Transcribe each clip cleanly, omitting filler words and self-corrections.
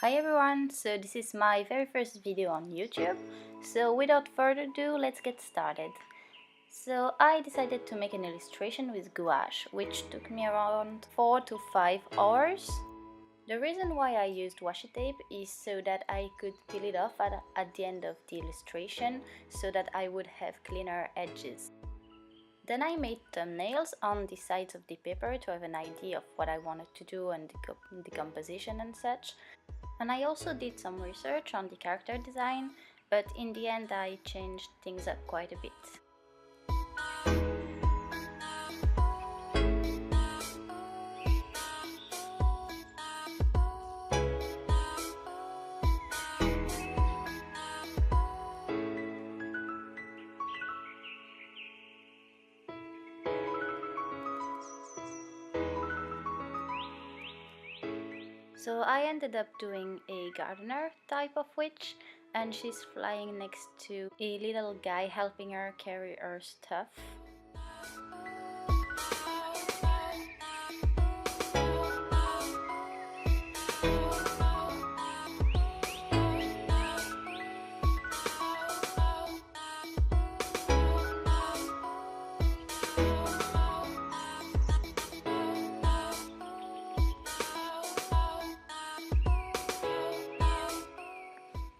Hi everyone, so this is my very first video on YouTube, so without further ado, let's get started. So I decided to make an illustration with gouache, which took me around 4 to 5 hours. The reason why I used washi tape is so that I could peel it off at the end of the illustration, so that I would have cleaner edges. Then I made thumbnails on the sides of the paper to have an idea of what I wanted to do and the composition and such. And I also did some research on the character design, but in the end I changed things up quite a bit. So I ended up doing a gardener type of witch, and she's flying next to a little guy helping her carry her stuff.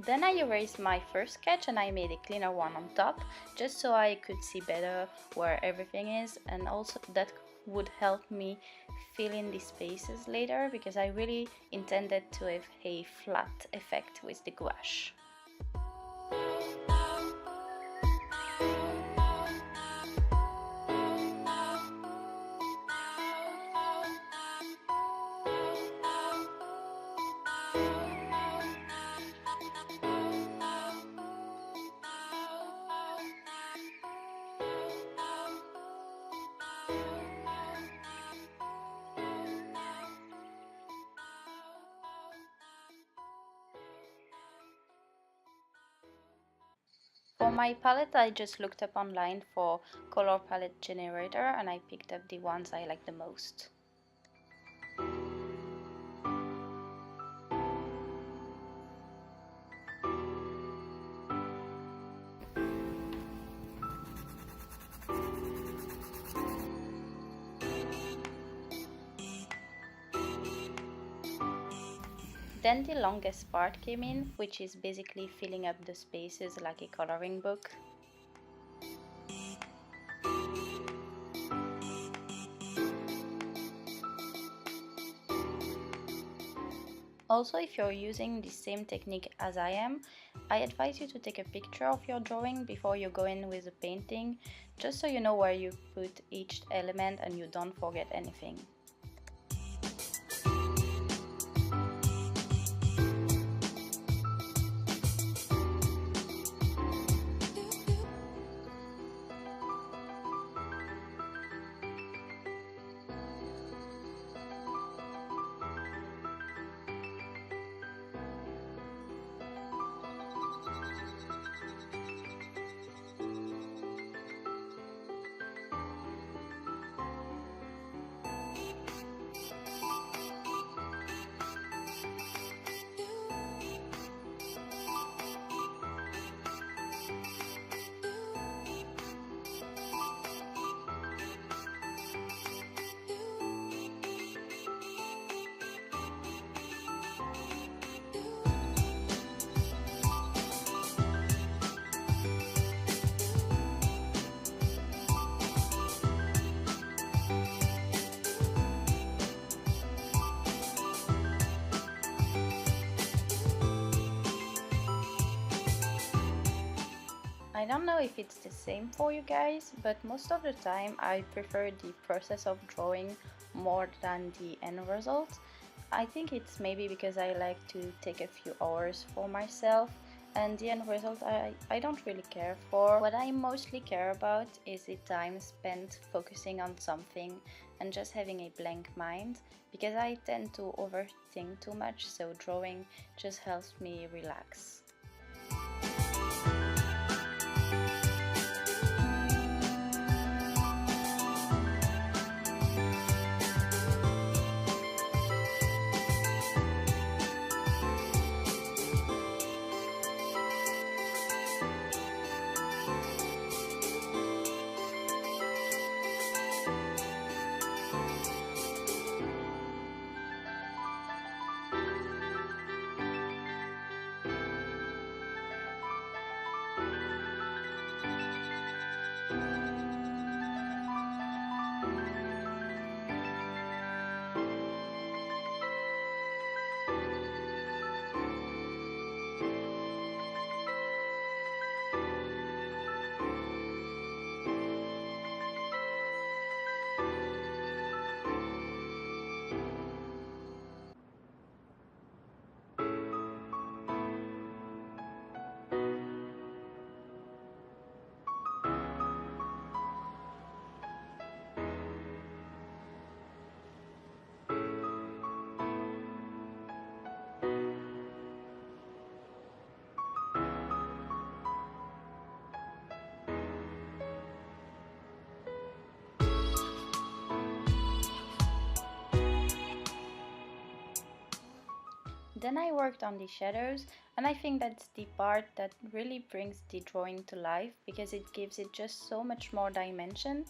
Then I erased my first sketch and I made a cleaner one on top, just so I could see better where everything is, and also that would help me fill in the spaces later, because I really intended to have a flat effect with the gouache. For my palette, I just looked up online for color palette generator and I picked up the ones I like the most. Then the longest part came in, which is basically filling up the spaces like a coloring book. Also, if you're using the same technique as I am, I advise you to take a picture of your drawing before you go in with the painting, just so you know where you put each element and you don't forget anything. I don't know if it's the same for you guys, but most of the time I prefer the process of drawing more than the end result. I think it's maybe because I like to take a few hours for myself, and the end result I don't really care for. What I mostly care about is the time spent focusing on something and just having a blank mind, because I tend to overthink too much, so drawing just helps me relax. Then I worked on the shadows, and I think that's the part that really brings the drawing to life because it gives it just so much more dimension.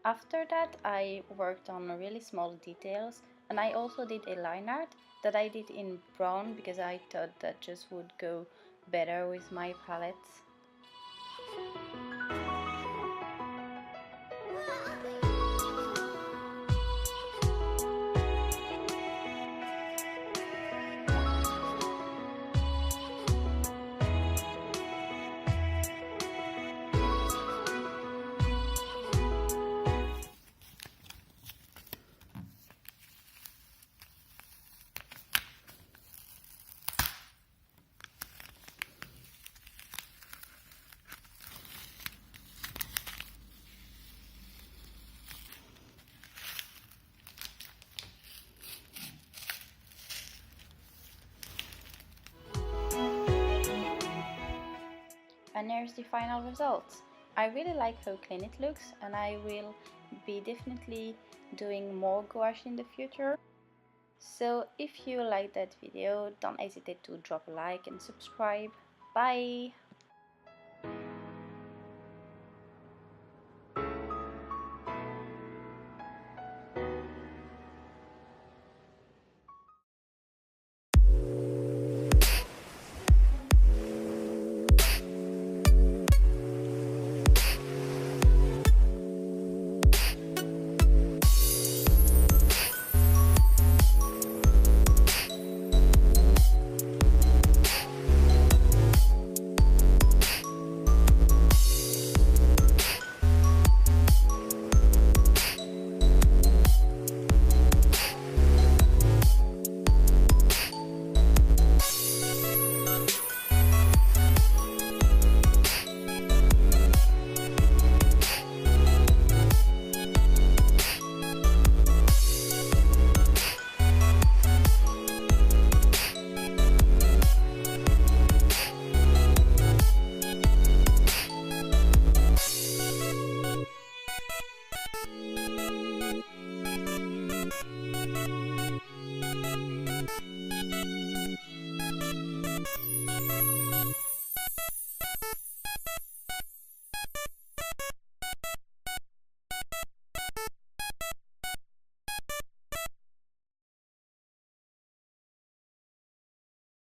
After that, I worked on really small details, and I also did a line art that I did in brown because I thought that just would go better with my palette. And here's the final result. I really like how clean it looks, and I will be definitely doing more gouache in the future. So if you like that video, don't hesitate to drop a like and subscribe. Bye!